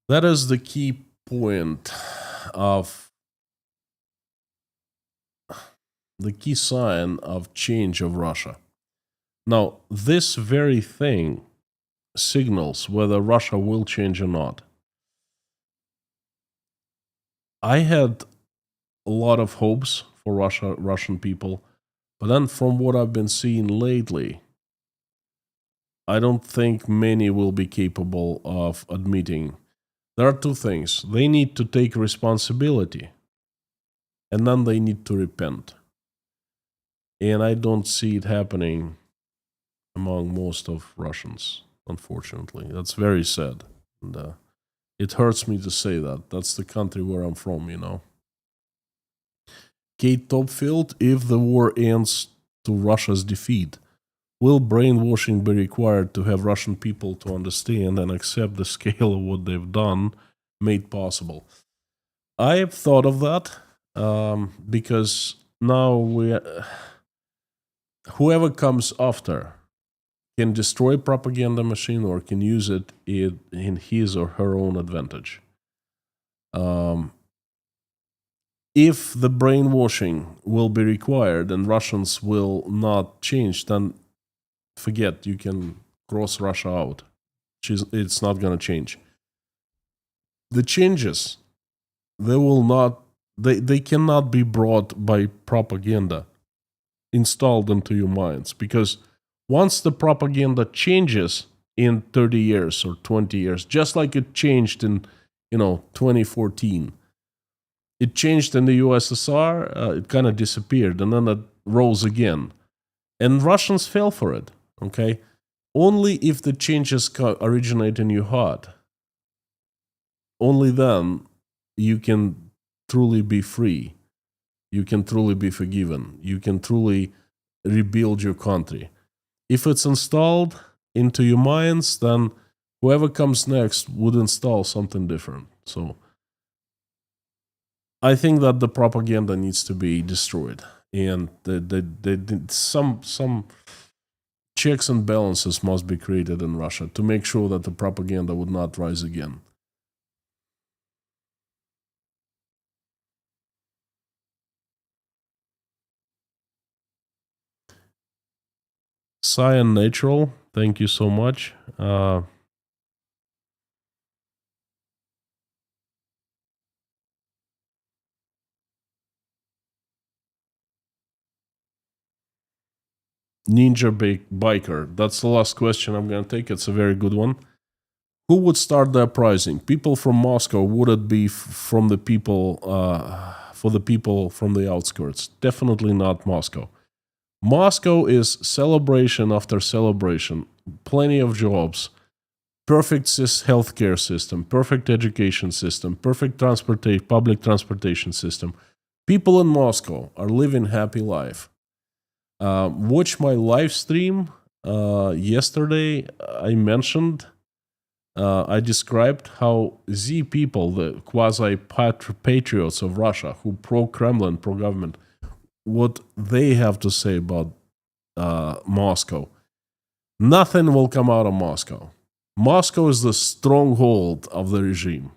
That is the key point of the key sign of change of Russia. Now, this very thing signals whether Russia will change or not. I had a lot of hopes for Russian people, but then from what I've been seeing lately, I don't think many will be capable of admitting. There are two things. They need to take responsibility. and then they need to repent. And I don't see it happening among most of Russians, unfortunately. That's very sad. And it hurts me to say that. That's the country where I'm from, you know. Kate Topfield, if the war ends to Russia's defeat, will brainwashing be required to have Russian people to understand and accept the scale of what they've done made possible? I have thought of that because now whoever comes after can destroy propaganda machine or can use it in his or her own advantage. If the brainwashing will be required and Russians will not change, then forget, you can cross Russia out. It's not going to change. The changes, they cannot be brought by propaganda installed into your minds, because once the propaganda changes in 30 years or 20 years, just like it changed in 2014, it changed in the USSR, it kind of disappeared, and then it rose again. And Russians fell for it, okay? Only if the changes originate in your heart, only then you can truly be free. You can truly be forgiven. You can truly rebuild your country. If it's installed into your minds, then whoever comes next would install something different. So I think that the propaganda needs to be destroyed, and some checks and balances must be created in Russia to make sure that the propaganda would not rise again. Cyan Natural, thank you so much. Ninja Biker, that's the last question I'm going to take. It's a very good one. Who would start the uprising? People from Moscow? Would it be from the people, for the people from the outskirts? Definitely not Moscow. Moscow is celebration after celebration, plenty of jobs, perfect healthcare system, perfect education system, perfect public transportation system. People in Moscow are living happy life. Watch my live stream yesterday. I mentioned, I described how Z people, the quasi-patriots of Russia, who pro-Kremlin, pro-government, what they have to say about Moscow. Nothing will come out of Moscow. Moscow is the stronghold of the regime.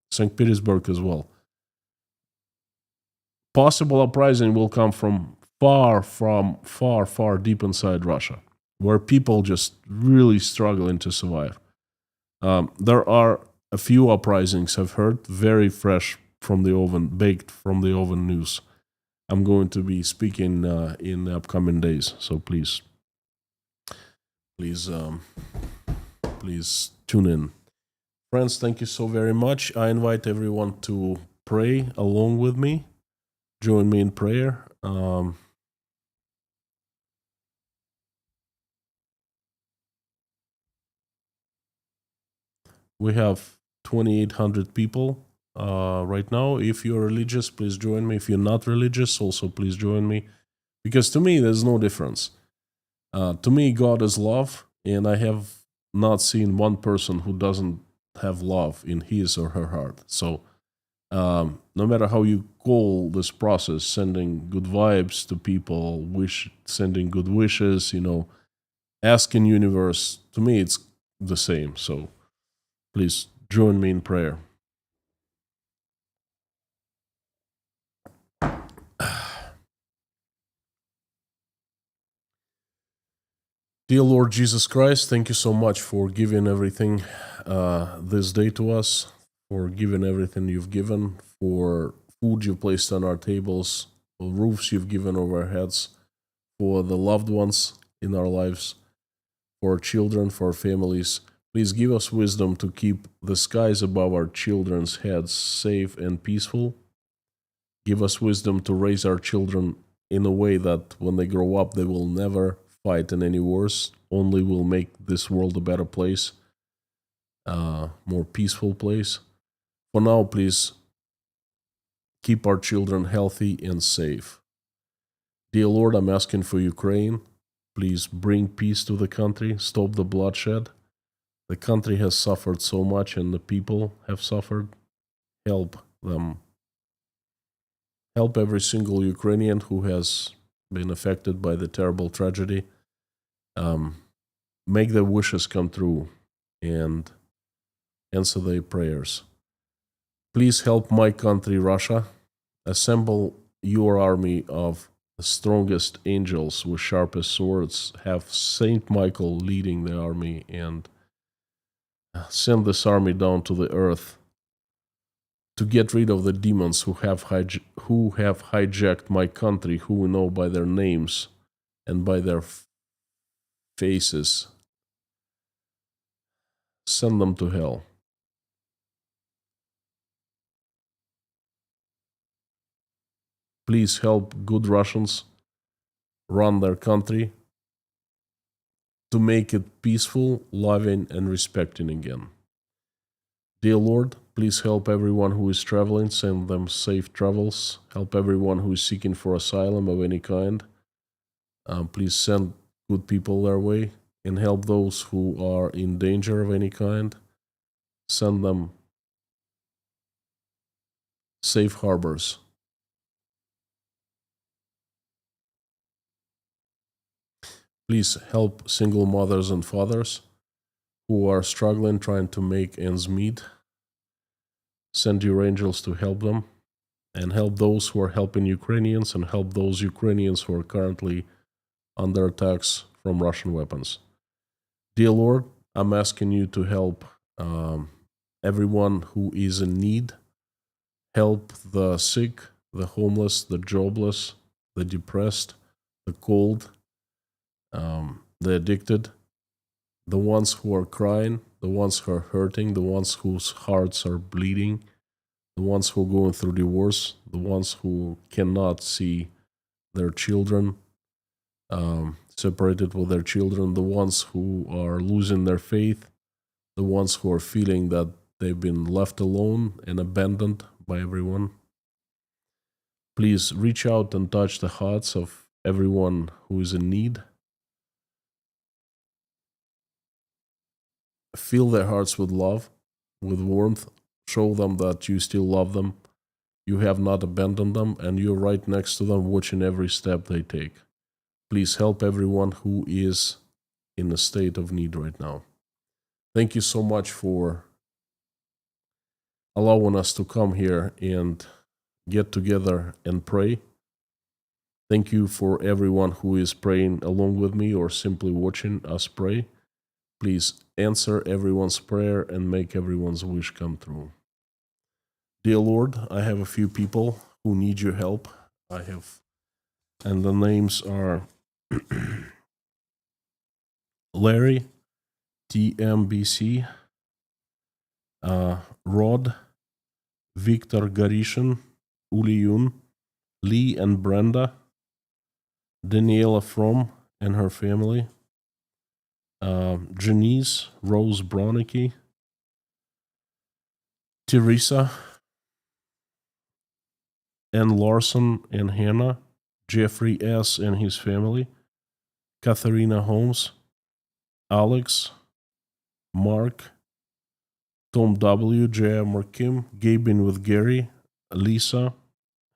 St. Petersburg as well. Possible uprising will come from far deep inside Russia, where people just really struggling to survive. There are a few uprisings I've heard, very fresh from the oven, baked from the oven news. I'm going to be speaking in the upcoming days, so please tune in. Friends, thank you so very much. I invite everyone to pray along with me. Join me in prayer. We have 2,800 people right now. If you're religious, please join me. If you're not religious, also please join me. Because to me, there's no difference. To me, God is love, and I have not seen one person who doesn't have love in his or her heart. So no matter how you call this process, sending good vibes to people, sending good wishes, asking universe, to me, it's the same. So please join me in prayer. Dear Lord Jesus Christ, thank you so much for giving everything this day to us, for giving everything you've given, for food you've placed on our tables, for roofs you've given over our heads, for the loved ones in our lives, for our children, for our families. Please give us wisdom to keep the skies above our children's heads safe and peaceful. Give us wisdom to raise our children in a way that when they grow up, they will never fight in any wars, only will make this world a better place, more peaceful place. For now, please keep our children healthy and safe. Dear Lord, I'm asking for Ukraine. Please bring peace to the country, stop the bloodshed. The country has suffered so much and the people have suffered. Help them. Help every single Ukrainian who has been affected by the terrible tragedy. Make their wishes come true and answer their prayers. Please help my country, Russia. Assemble your army of the strongest angels with sharpest swords. Have Saint Michael leading the army and send this army down to the earth to get rid of the demons who have hijacked my country, who we know by their names and by their faces. Send them to hell. Please help good Russians run their country to make it peaceful, loving, and respecting again. Dear Lord, please help everyone who is traveling, send them safe travels. Help everyone who is seeking for asylum of any kind. Please send good people their way and help those who are in danger of any kind. Send them safe harbors. Please help single mothers and fathers who are struggling, trying to make ends meet. Send your angels to help them and help those who are helping Ukrainians and help those Ukrainians who are currently under attacks from Russian weapons. Dear Lord, I'm asking you to help everyone who is in need. Help the sick, the homeless, the jobless, the depressed, the cold, the addicted, the ones who are crying, the ones who are hurting, the ones whose hearts are bleeding, the ones who are going through divorce, the ones who cannot see their children, separated with their children, the ones who are losing their faith, the ones who are feeling that they've been left alone and abandoned by everyone. Please reach out and touch the hearts of everyone who is in need. Fill their hearts with love, with warmth. Show them that you still love them. You have not abandoned them, and you're right next to them, watching every step they take. Please help everyone who is in a state of need right now. Thank you so much for allowing us to come here and get together and pray. Thank you for everyone who is praying along with me or simply watching us pray. Please answer everyone's prayer and make everyone's wish come true. Dear Lord, I have a few people who need your help. And the names are Larry, TMBC, Rod, Victor Garishin, Uliyun, Lee and Brenda, Daniela Fromm and her family, Janice Rose Bronicky, Teresa, Ann Larson and Hannah, Jeffrey S. and his family, Katharina Holmes, Alex, Mark, Tom W., J.M. Kim, Gabin with Gary, Lisa,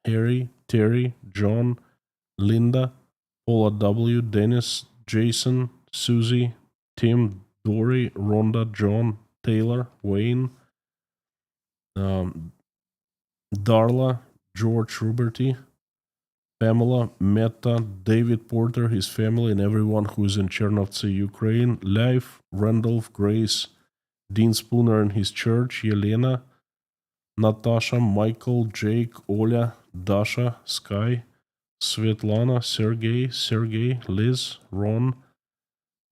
Harry, Terry, John, Linda, Paula W., Dennis, Jason, Susie, Tim, Dory, Rhonda, John, Taylor, Wayne, Darla, George Ruberty, Pamela, Meta, David Porter, his family, and everyone who is in Chernovtsi, Ukraine, Leif, Randolph, Grace, Dean Spooner and his church, Yelena, Natasha, Michael, Jake, Oля, Dasha, Sky, Svetlana, Sergey, Liz, Ron,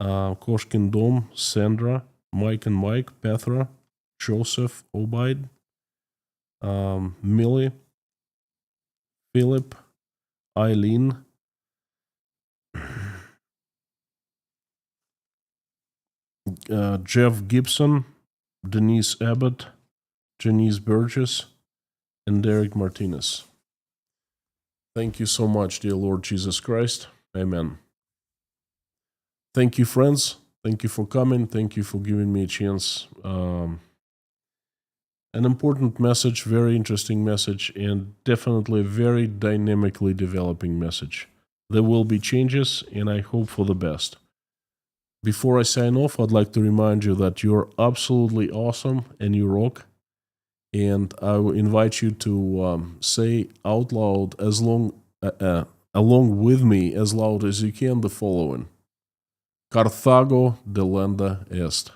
Koshkin Dom, Sandra, Mike and Mike, Petra, Joseph, Obaid, Millie, Philip, Eileen, Jeff Gibson, Denise Abbott, Janice Burgess, and Derek Martinez. Thank you so much, dear Lord Jesus Christ. Amen. Thank you, friends. Thank you for coming. Thank you for giving me a chance. An important message, very interesting message, and definitely a very dynamically developing message. There will be changes, and I hope for the best. Before I sign off, I'd like to remind you that you're absolutely awesome and you rock. And I will invite you to say out loud, along with me, as loud as you can, the following: Carthago delenda est.